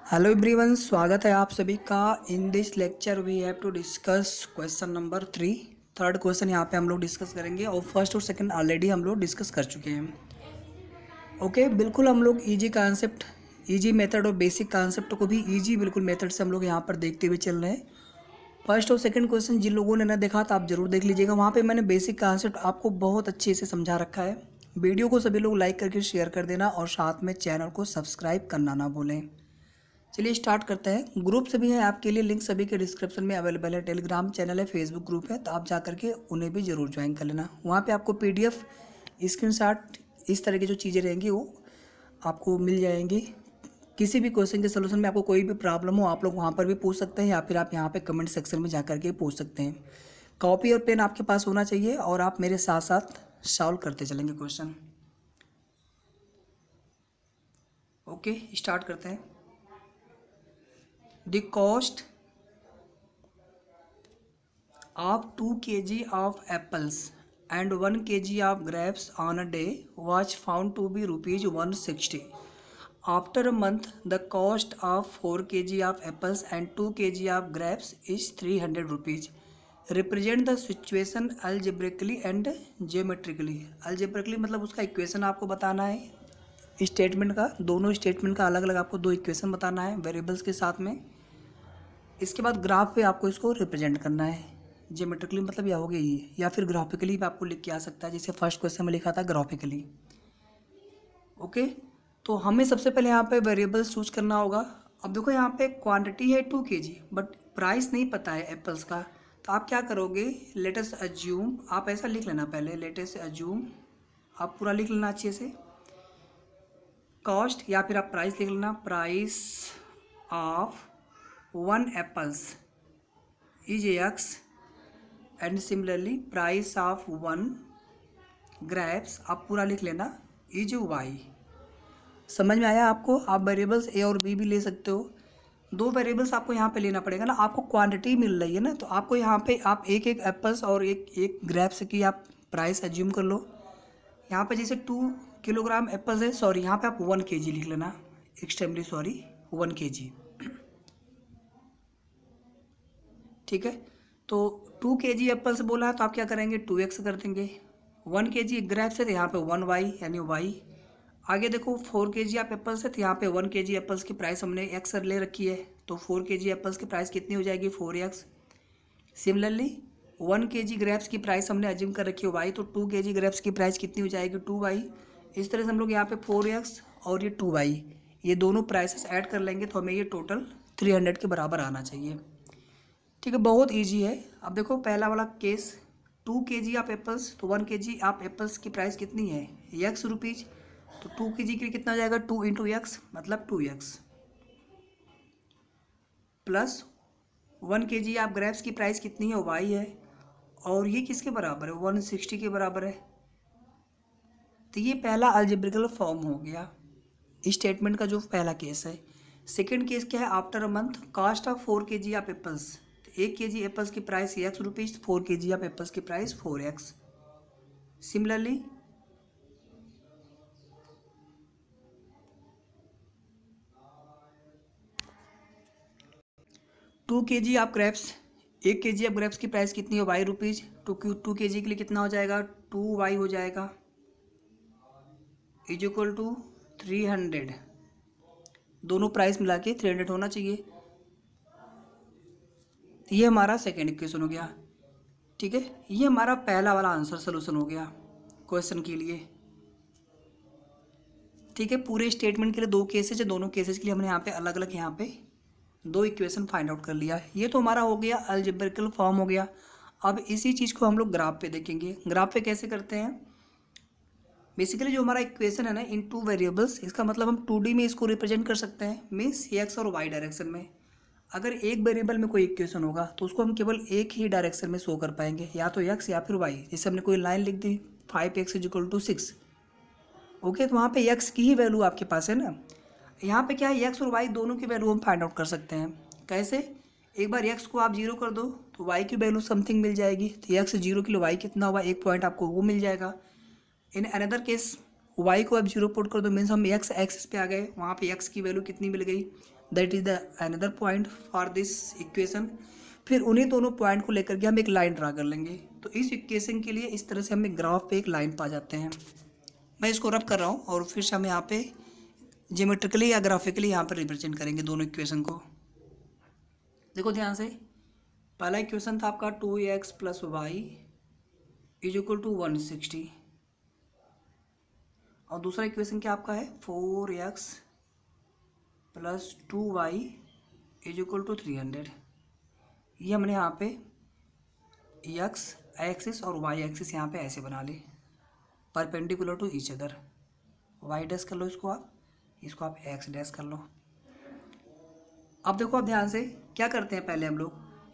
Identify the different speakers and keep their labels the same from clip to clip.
Speaker 1: Hello everyone, स्वागत है आप सभी का। In this lecture we have to discuss question number 3। Third question यहाँ पे हम लोग डिस्कस करेंगे और फर्स्ट और सेकंड ऑलरेडी हम लोग डिस्कस कर चुके हैं। ओके, बिल्कुल हम लोग इजी कॉन्सेप्ट, इजी मेथड और बेसिक कॉन्सेप्ट को भी इजी बिल्कुल मेथड से हम लोग यहाँ पर देखते हुए चल रहे हैं। फर्स्ट और सेकंड क्वेश्चन जिन लोगों ने ना देखा तो आप जरूर देख लीजिएगा, वहाँ पर मैंने बेसिक कॉन्सेप्ट आपको बहुत अच्छे से समझा रखा है। वीडियो को सभी लोग लाइक करके शेयर कर देना और साथ में चैनल को सब्सक्राइब करना ना भूलें। चलिए स्टार्ट करते हैं। ग्रुप सभी है आपके लिए, लिंक सभी के डिस्क्रिप्शन में अवेलेबल है। टेलीग्राम चैनल है, फेसबुक ग्रुप है, तो आप जा करके उन्हें भी जरूर ज्वाइन कर लेना। वहाँ पे आपको पीडीएफ, स्क्रीनशॉट, इस तरह की जो चीज़ें रहेंगी वो आपको मिल जाएंगी। किसी भी क्वेश्चन के सोल्यूशन में आपको कोई भी प्रॉब्लम हो आप लोग वहाँ पर भी पूछ सकते हैं, या फिर आप यहाँ पर कमेंट सेक्शन में जा करके पूछ सकते हैं। कॉपी और पेन आपके पास होना चाहिए और आप मेरे साथ साथ सॉल्व करते चलेंगे क्वेश्चन। ओके, स्टार्ट करते हैं। The cost of 2 kg of apples and 1 kg of grapes on a day was found to be rupees 160. After a month, the cost of 4 kg of apples and 2 kg of grapes is 300 rupees. Represent the situation algebraically and geometrically. Algebraically मतलब उसका equation आपको बताना है, statement का, दोनों statement का अलग अलग आपको दो इक्वेशन बताना है वेरिएबल्स के साथ में। इसके बाद ग्राफ पे आपको इसको रिप्रेजेंट करना है। ज्योमेट्रिकली मतलब यह हो गया ये, या फिर ग्राफिकली भी आपको लिख के आ सकता है, जैसे फर्स्ट क्वेश्चन में लिखा था ग्राफिकली। ओके, तो हमें सबसे पहले यहाँ पे वेरिएबल्स चूज करना होगा। अब देखो यहाँ पे क्वांटिटी है 2 kg, बट प्राइस नहीं पता है एप्पल्स का, तो आप क्या करोगे, लेट अस अज्यूम, आप ऐसा लिख लेना पहले, लेट अस अज्यूम, आप पूरा लिख लेना अच्छे से, कॉस्ट या फिर आप प्राइस लिख लेना, price of 1 apples is x and similarly price of 1 grapes आप पूरा लिख लेना is y। समझ में आया आपको? आप वेरिएबल्स ए और बी भी ले सकते हो। दो वेरिएबल्स आपको यहाँ पे लेना पड़ेगा ना, आपको क्वांटिटी मिल रही है ना, तो आपको यहाँ पे आप एक एक एप्पल्स और एक एक ग्रेप्स की आप प्राइस एज्यूम कर लो। यहाँ पे जैसे 2 किलोग्राम एप्पल्स है, सॉरी यहाँ पे आप 1 kg लिख लेना, एक्सट्रीमली सॉरी 1 kg, ठीक है। तो 2 kg एप्पल्स बोला है तो आप क्या करेंगे, 2x कर देंगे। 1 kg ग्रेप्स है तो यहाँ पे 1y यानी y। आगे देखो 4 kg आप एप्पल्स है तो यहाँ पे 1 kg एप्पल्स की प्राइस हमने x ले रखी है, तो 4 kg एप्पल्स की प्राइस कितनी हो जाएगी, 4x। सिमिलरली 1 kg ग्रेप्स की प्राइस हमने अज्यूम कर रखी है y, तो 2 kg ग्रेप्स की प्राइस कितनी हो जाएगी, 2y। इस तरह से हम लोग यहाँ पे 4x और ये 2y, ये दोनों प्राइसेस ऐड कर लेंगे तो हमें ये टोटल 300 के बराबर आना चाहिए। ठीक है, बहुत इजी है। अब देखो पहला वाला केस, 2 kg आप एप्पल्स, तो 1 kg आप एप्पल्स की प्राइस कितनी है, x रुपीज़, तो 2 kg के लिए कितना जाएगा, 2 इंटू एक्स मतलब 2x, प्लस 1 kg आप ग्रेप्स की प्राइस कितनी है, y है, और ये किसके बराबर है, 160 के बराबर है। तो ये पहला अलजेब्रिकल फॉर्म हो गया स्टेटमेंट का जो पहला केस है। सेकेंड केस क्या है, after a month cost of 4 kg आप एप्पल्स, 1 kg एप्पल्स की price x rupees, 4 kg of apples की प्राइस 4x। सिमिलरली 2 kg आप ग्रेप्स, 1 kg आप ग्रेप्स की प्राइस कितनी है, y रुपीज़, 2 kg के लिए कितना हो जाएगा, 2y हो जाएगा, इज इक्वल टू 300। दोनों प्राइस मिला के 300 होना चाहिए। ये हमारा सेकेंड इक्वेशन हो गया, ठीक है। ये हमारा पहला वाला आंसर सोल्यूशन हो गया क्वेश्चन के लिए, ठीक है। पूरे स्टेटमेंट के लिए दो केसेज है, दोनों केसेज के लिए हमने यहाँ पे अलग अलग यहाँ पे दो इक्वेशन फाइंड आउट कर लिया। ये तो हमारा हो गया अलजेब्रिकल फॉर्म हो गया। अब इसी चीज़ को हम लोग ग्राफ पे देखेंगे। ग्राफ पे कैसे करते हैं, बेसिकली जो हमारा इक्वेशन है ना इन 2 वेरिएबल्स, इसका मतलब हम 2D में इसको रिप्रेजेंट कर सकते हैं, मीन्स x और y डायरेक्शन में। अगर एक वेरिएबल में कोई इक्वेशन होगा तो उसको हम केवल एक ही डायरेक्शन में शो कर पाएंगे, या तो x या फिर y। जैसे हमने कोई लाइन लिख दी 5x = 6, ओके, तो वहाँ पे x की ही वैल्यू आपके पास है ना। यहाँ पे क्या है, x और y दोनों की वैल्यू हम फाइंड आउट कर सकते हैं। कैसे, एक बार x को आप 0 कर दो तो y की वैल्यू समथिंग मिल जाएगी, तो x 0 के लिए y कितना हुआ, 1 पॉइंट आपको वो मिल जाएगा। इन अनदर केस वाई को अब जीरो पुट कर दो, मीन्स हम एक्स एक्सिस पे आ गए, वहाँ पे एक्स की वैल्यू कितनी मिल गई, that is the another point for this equation. फिर उन्हीं दोनों पॉइंट को लेकर के हम एक लाइन ड्रा कर लेंगे। तो इस इक्वेशन के लिए इस तरह से हम एक ग्राफ पे एक लाइन पा जाते हैं। मैं इसको रब कर रहा हूँ और फिर से हम यहाँ पे ज्योमेट्रिकली या ग्राफिकली यहाँ पर रिप्रेजेंट करेंगे दोनों इक्वेशन को। देखो ध्यान से, पहला इक्वेशन था आपका 2x + y = 160, और दूसरा इक्वेशन क्या आपका है 4x + 2y = 300। ये हमने यहाँ पे x एक्सिस और y एक्सिस यहाँ पे ऐसे बना ली, perpendicular to each other. y dash कर लो इसको आप x डैश कर लो। अब देखो, आप ध्यान से क्या करते हैं, पहले हम लोग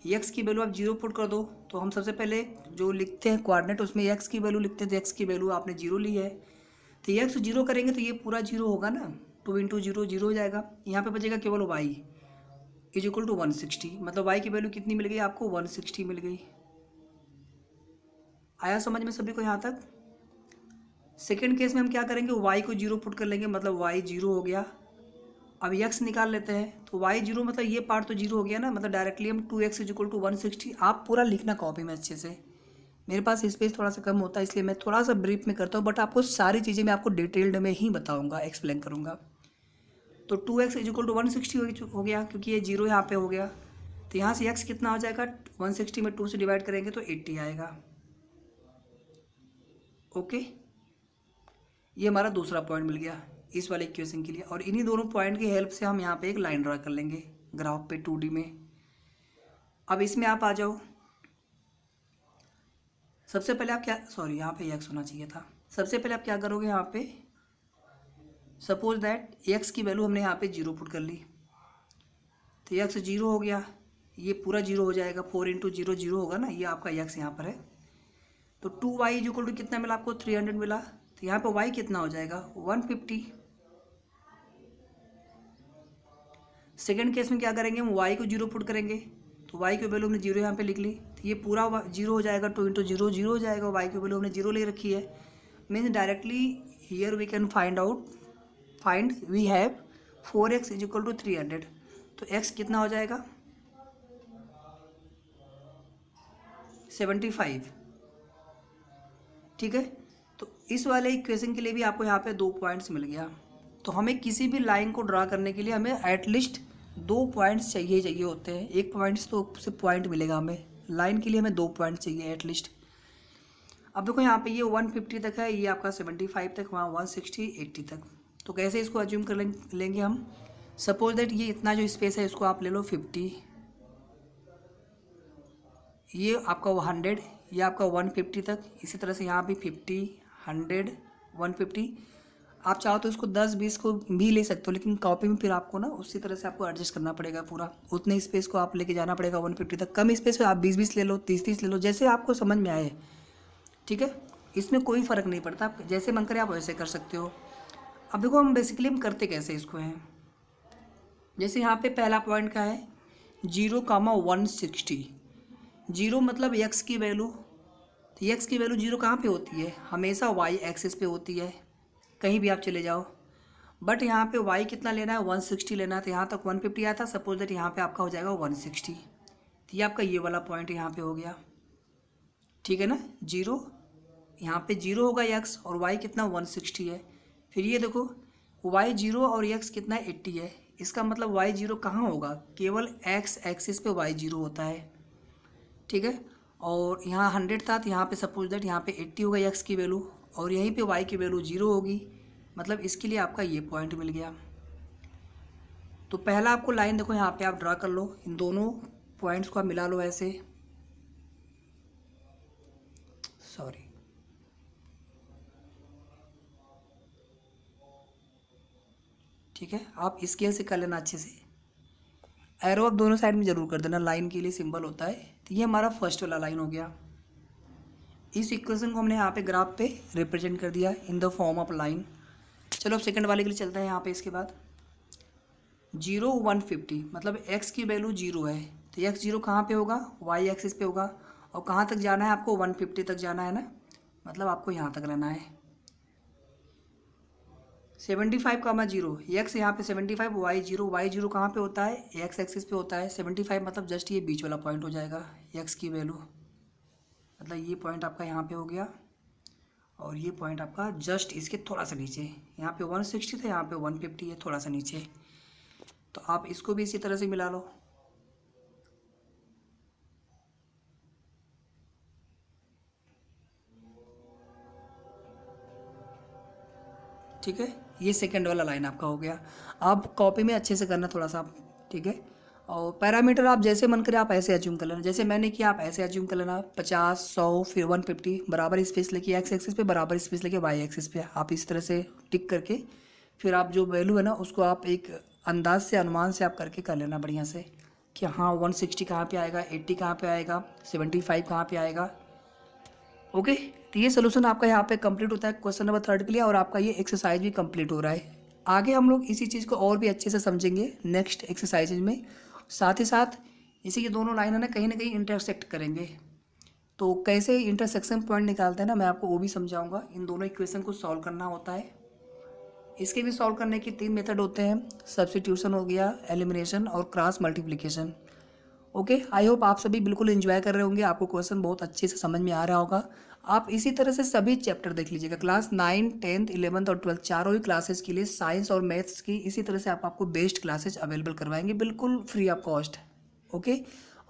Speaker 1: x की वैल्यू आप जीरो पुट कर दो, तो हम सबसे पहले जो लिखते हैं कोऑर्डिनेट उसमें x की वैल्यू लिखते हैं। तो x की वैल्यू आपने जीरो ली है, तो x जीरो करेंगे तो ये पूरा जीरो होगा ना, 2 × 0 जीरो हो जाएगा। यहाँ पे बचेगा केवल y = 160, मतलब y की वैल्यू कितनी मिल गई आपको, 160 मिल गई। आया समझ में सभी को यहाँ तक। सेकेंड केस में हम क्या करेंगे, y को जीरो पुट कर लेंगे, मतलब y जीरो हो गया। अब x निकाल लेते हैं, तो y जीरो मतलब ये पार्ट तो जीरो हो गया ना, मतलब डायरेक्टली हम 2x = 160। आप पूरा लिखना कॉपी में अच्छे से, मेरे पास स्पेस थोड़ा सा कम होता है इसलिए मैं थोड़ा सा ब्रीफ में करता हूँ, बट आपको सारी चीज़ें मैं आपको डिटेल्ड में ही बताऊँगा, एक्सप्लेन करूँगा। तो 2x = 160 हो गया, क्योंकि ये जीरो यहाँ पे हो गया। तो यहाँ से x कितना हो जाएगा, 160 में 2 से डिवाइड करेंगे तो 80 आएगा। ओके, ये हमारा दूसरा पॉइंट मिल गया इस वाले इक्वेशन के लिए। और इन्हीं दोनों पॉइंट की हेल्प से हम यहाँ पे एक लाइन ड्रा कर लेंगे ग्राफ पे 2D में। अब इसमें आप आ जाओ, सबसे पहले आप क्या, सॉरी यहाँ पे x होना चाहिए था। सबसे पहले आप क्या करोगे, यहाँ पे सपोज दैट x की वैल्यू हमने यहाँ पे जीरो पुट कर ली, तो x जीरो हो गया, ये पूरा जीरो हो जाएगा, 4 × 0 0 होगा ना, ये आपका x यहाँ पर है। तो 2y = कितना मिला आपको, 300 मिला। तो यहाँ पे y कितना हो जाएगा, 150। सेकेंड केस में क्या करेंगे, हम y को जीरो पुट करेंगे, तो y की वैल्यू हमने जीरो यहाँ पे लिख ली, तो ये पूरा जीरो हो जाएगा, 2 × 0 0 हो जाएगा। y की वैल्यू हमने जीरो ले रखी है, means directly here we can find we have 4x = 300। तो x कितना हो जाएगा, 75। ठीक है, तो इस वाले इक्वेशन के लिए भी आपको यहाँ पे 2 पॉइंट्स मिल गया। तो हमें किसी भी लाइन को ड्रा करने के लिए हमें एटलीस्ट 2 पॉइंट्स चाहिए होते हैं। एक पॉइंट्स तो सिर्फ पॉइंट मिलेगा, हमें लाइन के लिए हमें 2 पॉइंट चाहिए एटलीस्ट। अब देखो यहाँ पे ये 150 तक है, ये आपका 75 तक, वहाँ 160 80 तक। तो कैसे इसको अज्यूम कर लेंगे हम, सपोज दैट ये इतना जो स्पेस है इसको आप ले लो 50, ये आपका 100, ये आपका 150 तक। इसी तरह से यहाँ भी 50 100 150। आप चाहो तो इसको 10-20 को भी ले सकते हो, लेकिन कॉपी में फिर आपको ना उसी तरह से आपको एडजस्ट करना पड़ेगा, पूरा उतने स्पेस को आप लेके जाना पड़ेगा 150 तक। कम स्पेस है आप 20-20 ले लो, 30-30 ले लो, जैसे आपको समझ में आए। ठीक है, इसमें कोई फ़र्क नहीं पड़ता, आप जैसे मन करे आप वैसे कर सकते हो। अब देखो हम बेसिकली हम करते कैसे इसको हैं, जैसे यहाँ पे पहला पॉइंट क्या है 0,160। जीरो मतलब x की वैल्यू, तो x की वैल्यू जीरो कहाँ पे होती है, हमेशा y एक्सिस पे होती है, कहीं भी आप चले जाओ। बट यहाँ पे y कितना लेना है, 160 लेना है। तो यहाँ तक 150 आया था, सपोज दैट यहाँ पे आपका हो जाएगा 160। तो ये आपका ये वाला पॉइंट यहाँ पे हो गया, ठीक है ना। जीरो, यहाँ पे जीरो होगा x और y कितना 160 है। फिर ये देखो y जीरो और x कितना 80 है, इसका मतलब y जीरो कहाँ होगा, केवल x एक्सिस पे y जीरो होता है। ठीक है, और यहाँ 100 था, तो यहाँ पे सपोज दैट यहाँ पे 80 होगा x की वैल्यू, और यहीं पे y की वैल्यू जीरो होगी, मतलब इसके लिए आपका ये पॉइंट मिल गया। तो पहला आपको लाइन देखो यहाँ पे आप ड्रा कर लो, इन दोनों पॉइंट्स को आप मिला लो ऐसे, सॉरी ठीक है, आप स्केल से कर लेना अच्छे से। एरो आप दोनों साइड में जरूर कर देना, लाइन के लिए सिंबल होता है। तो ये हमारा फर्स्ट वाला लाइन हो गया। इस इक्वेशन को हमने यहाँ पे ग्राफ पे रिप्रेजेंट कर दिया in the form of line. चलो अब सेकंड वाले के लिए चलते हैं। यहाँ पे इसके बाद 0 150 मतलब x की वैल्यू जीरो है, तो x जीरो कहाँ पे होगा, y एक्सिस पे होगा, और कहाँ तक जाना है आपको 150 तक जाना है ना, मतलब आपको यहाँ तक रहना है। 75 कामा जीरो, एक्स यहाँ पे 75, वाई जीरो कहाँ पे होता है, एक्स एक्सिस पे होता है। 75 मतलब जस्ट ये बीच वाला पॉइंट हो जाएगा एक्स की वैल्यू, मतलब ये पॉइंट आपका यहाँ पे हो गया और ये पॉइंट आपका जस्ट इसके थोड़ा सा नीचे। यहाँ पे 160 था, यहाँ पे 150 है, थोड़ा सा नीचे। तो आप इसको भी इसी तरह से मिला लो। ठीक है, ये सेकंड वाला लाइन आपका हो गया। आप कॉपी में अच्छे से करना थोड़ा सा आप, ठीक है। और पैरामीटर आप जैसे मन करे आप ऐसे अज्यूम कर लेना, जैसे मैंने किया आप ऐसे अज्यूम कर लेना। 50, 100 फिर 150, बराबर स्पेस लेके एक्स एक्सिस पे, बराबर स्पेस लेके वाई एक्सिस पे। आप इस तरह से टिक करके फिर आप जो वैल्यू है ना उसको आप एक अंदाज से, अनुमान से आप करके कर लेना बढ़िया से कि हाँ 160 कहाँ पे आएगा, 80 कहाँ पे आएगा, 75 कहाँ पे आएगा। ओके, तो ये सोल्यूशन आपका यहाँ पे कंप्लीट होता है क्वेश्चन नंबर 3 के लिए, और आपका ये एक्सरसाइज भी कंप्लीट हो रहा है। आगे हम लोग इसी चीज़ को और भी अच्छे से समझेंगे नेक्स्ट एक्सरसाइज में। साथ ही साथ इसी के दोनों लाइन है ना कहीं इंटरसेक्ट करेंगे, तो कैसे इंटरसेक्शन पॉइंट निकालते हैं ना मैं आपको वो भी समझाऊंगा। इन दोनों इक्वेशन को सॉल्व करना होता है। इसके भी सॉल्व करने के 3 मेथड होते हैं, सब्स्टिट्यूशन हो गया, एलिमिनेशन और cross multiplication. Okay, I hope आप सभी बिल्कुल एंजॉय कर रहे होंगे, आपको क्वेश्चन बहुत अच्छे से समझ में आ रहा होगा। आप इसी तरह से सभी चैप्टर देख लीजिएगा, क्लास 9, 10th, 11th और 12th चारों ही क्लासेस के लिए साइंस और मैथ्स की इसी तरह से आपको बेस्ट क्लासेस अवेलेबल करवाएंगे बिल्कुल फ्री ऑफ कॉस्ट। ओके,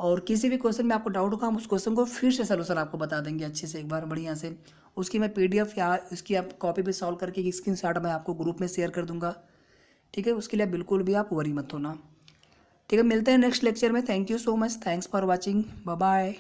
Speaker 1: और किसी भी क्वेश्चन में आपको डाउट होगा हम उस क्वेश्चन को फिर से सलूशन आपको बता देंगे अच्छे से एक बार बढ़िया से। उसकी मैं PDF या इसकी आप कॉपी पे सॉल्व करके स्क्रीनशॉट मैं आपको ग्रुप में शेयर कर दूंगा। ठीक है, उसके लिए बिल्कुल भी आप वरी मत होना। ठीक है, मिलते हैं नेक्स्ट लेक्चर में। Thank you so much, thanks for watching, bye bye.